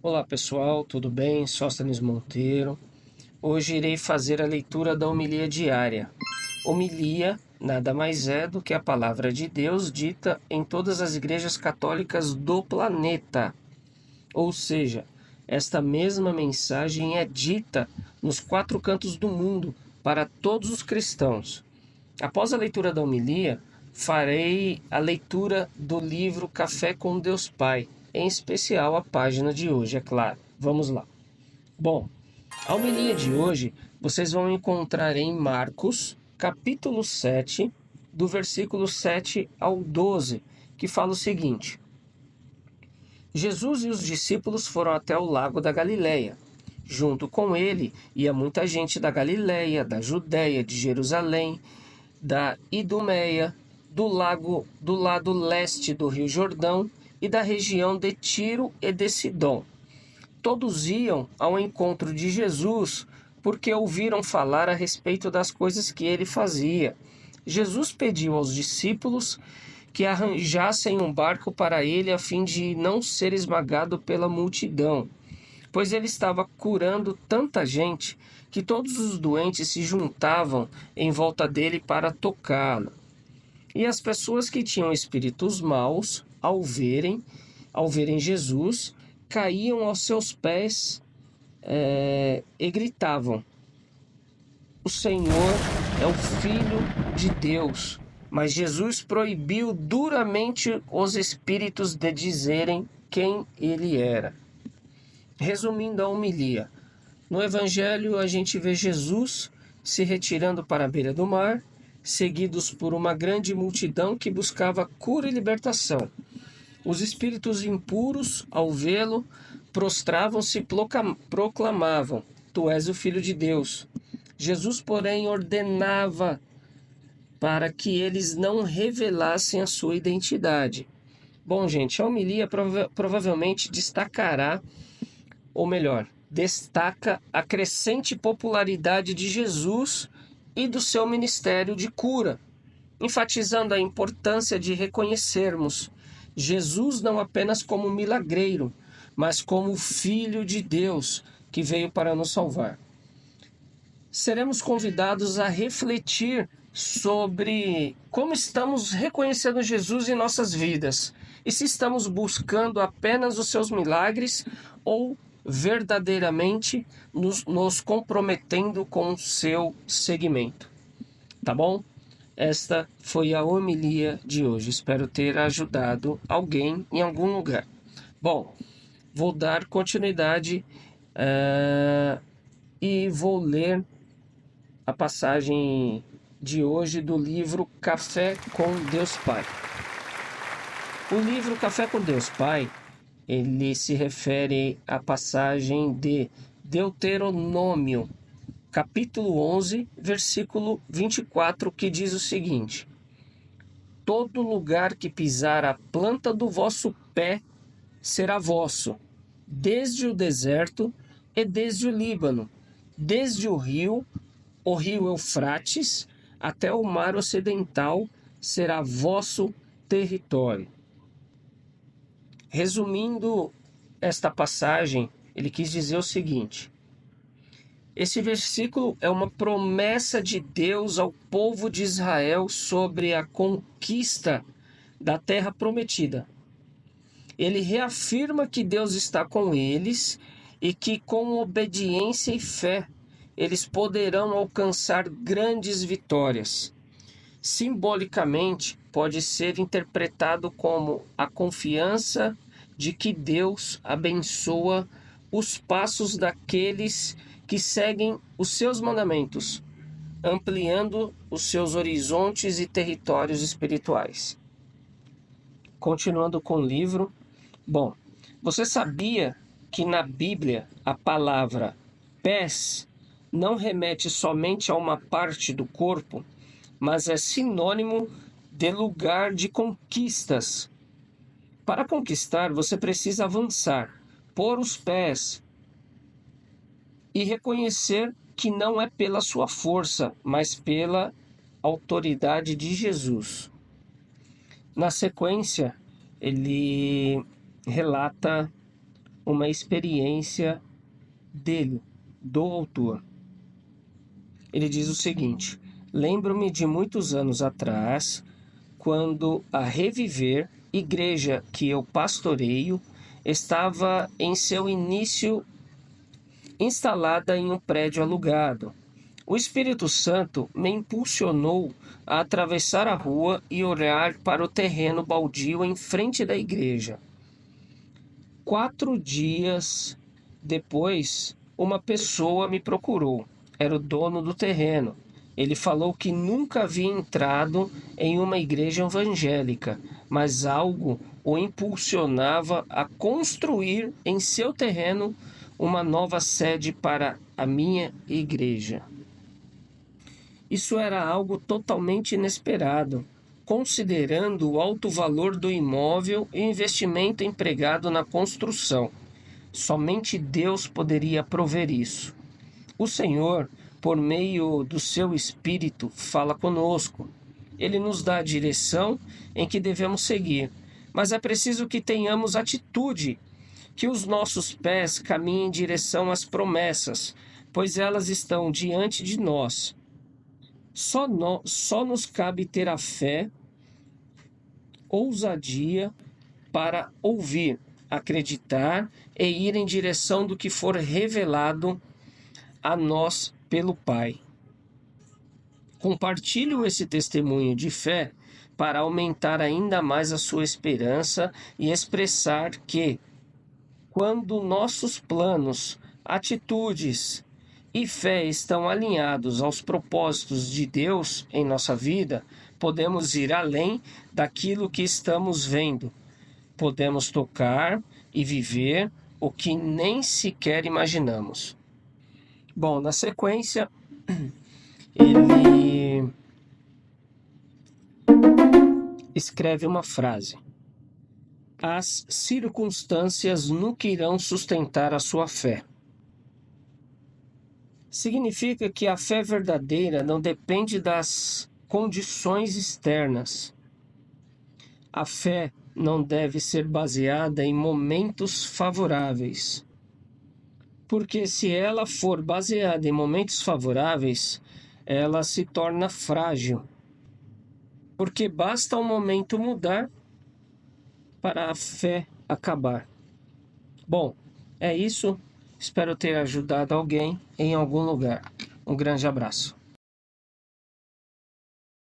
Olá pessoal, tudo bem? Sóstenes Monteiro. Hoje irei fazer a leitura da homilia diária. Homilia nada mais é do que a palavra de Deus dita em todas as igrejas católicas do planeta. Ou seja, esta mesma mensagem é dita nos quatro cantos do mundo para todos os cristãos. Após a leitura da homilia, farei a leitura do livro Café com Deus Pai, em especial a página de hoje, é claro. Vamos lá. Bom, a homilia de hoje vocês vão encontrar em Marcos, capítulo 7, do versículo 7 ao 12, que fala o seguinte: Jesus e os discípulos foram até o lago da Galileia. Junto com ele ia muita gente da Galileia, da Judéia, de Jerusalém, da Idumeia, do lado leste do Rio Jordão e da região de Tiro e de Sidom. Todos iam ao encontro de Jesus porque ouviram falar a respeito das coisas que ele fazia. Jesus pediu aos discípulos que arranjassem um barco para ele a fim de não ser esmagado pela multidão, pois ele estava curando tanta gente que todos os doentes se juntavam em volta dele para tocá-lo. E as pessoas que tinham espíritos maus, ao verem Jesus, caíam aos seus pés e gritavam: "O Senhor é o Filho de Deus." Mas Jesus proibiu duramente os espíritos de dizerem quem ele era. Resumindo a homilia, no Evangelho a gente vê Jesus se retirando para a beira do mar, seguidos por uma grande multidão que buscava cura e libertação. Os espíritos impuros, ao vê-lo, prostravam-se e proclamavam: "Tu és o Filho de Deus." Jesus, porém, ordenava para que eles não revelassem a sua identidade. Bom, gente, a homilia provavelmente destacará, ou melhor, destaca a crescente popularidade de Jesus e do seu ministério de cura, enfatizando a importância de reconhecermos Jesus não apenas como milagreiro, mas como Filho de Deus que veio para nos salvar. Seremos convidados a refletir sobre como estamos reconhecendo Jesus em nossas vidas e se estamos buscando apenas os seus milagres ou verdadeiramente nos comprometendo com o seu seguimento. Tá bom? Esta foi a homilia de hoje. Espero ter ajudado alguém em algum lugar. Bom, vou dar continuidade e vou ler a passagem de hoje do livro Café com Deus Pai. O livro Café com Deus Pai, ele se refere à passagem de Deuteronômio, capítulo 11, versículo 24, que diz o seguinte: "Todo lugar que pisar a planta do vosso pé será vosso, desde o deserto e desde o Líbano, desde o rio Eufrates, até o mar ocidental será vosso território." Resumindo esta passagem, ele quis dizer o seguinte: esse versículo é uma promessa de Deus ao povo de Israel sobre a conquista da terra prometida. Ele reafirma que Deus está com eles e que, com obediência e fé, eles poderão alcançar grandes vitórias. Simbolicamente, pode ser interpretado como a confiança de que Deus abençoa os passos daqueles que seguem os seus mandamentos, ampliando os seus horizontes e territórios espirituais. Continuando com o livro. Bom, você sabia que na Bíblia a palavra pés não remete somente a uma parte do corpo, mas é sinônimo de lugar de conquistas. Para conquistar, você precisa avançar, pôr os pés e reconhecer que não é pela sua força, mas pela autoridade de Jesus. Na sequência, ele relata uma experiência dele, do autor. Ele diz o seguinte: lembro-me de muitos anos atrás, quando a Reviver, igreja que eu pastoreio, estava em seu início instalada em um prédio alugado. O Espírito Santo me impulsionou a atravessar a rua e olhar para o terreno baldio em frente da igreja. 4 dias depois, uma pessoa me procurou. Era o dono do terreno. Ele falou que nunca havia entrado em uma igreja evangélica, mas algo o impulsionava a construir em seu terreno uma nova sede para a minha igreja. Isso era algo totalmente inesperado, considerando o alto valor do imóvel e o investimento empregado na construção. Somente Deus poderia prover isso. O Senhor, por meio do seu Espírito, fala conosco. Ele nos dá a direção em que devemos seguir, mas é preciso que tenhamos atitude, que os nossos pés caminhem em direção às promessas, pois elas estão diante de nós. Só nos cabe ter a fé, ousadia para ouvir, acreditar e ir em direção do que for revelado a nós pelo Pai. Compartilho esse testemunho de fé para aumentar ainda mais a sua esperança e expressar que, quando nossos planos, atitudes e fé estão alinhados aos propósitos de Deus em nossa vida, podemos ir além daquilo que estamos vendo. Podemos tocar e viver o que nem sequer imaginamos. Bom, na sequência, ele escreve uma frase: as circunstâncias nunca irão sustentar a sua fé. Significa que a fé verdadeira não depende das condições externas. A fé não deve ser baseada em momentos favoráveis. Porque se ela for baseada em momentos favoráveis, ela se torna frágil. Porque basta um momento mudar para a fé acabar. Bom, é isso. Espero ter ajudado alguém em algum lugar. Um grande abraço.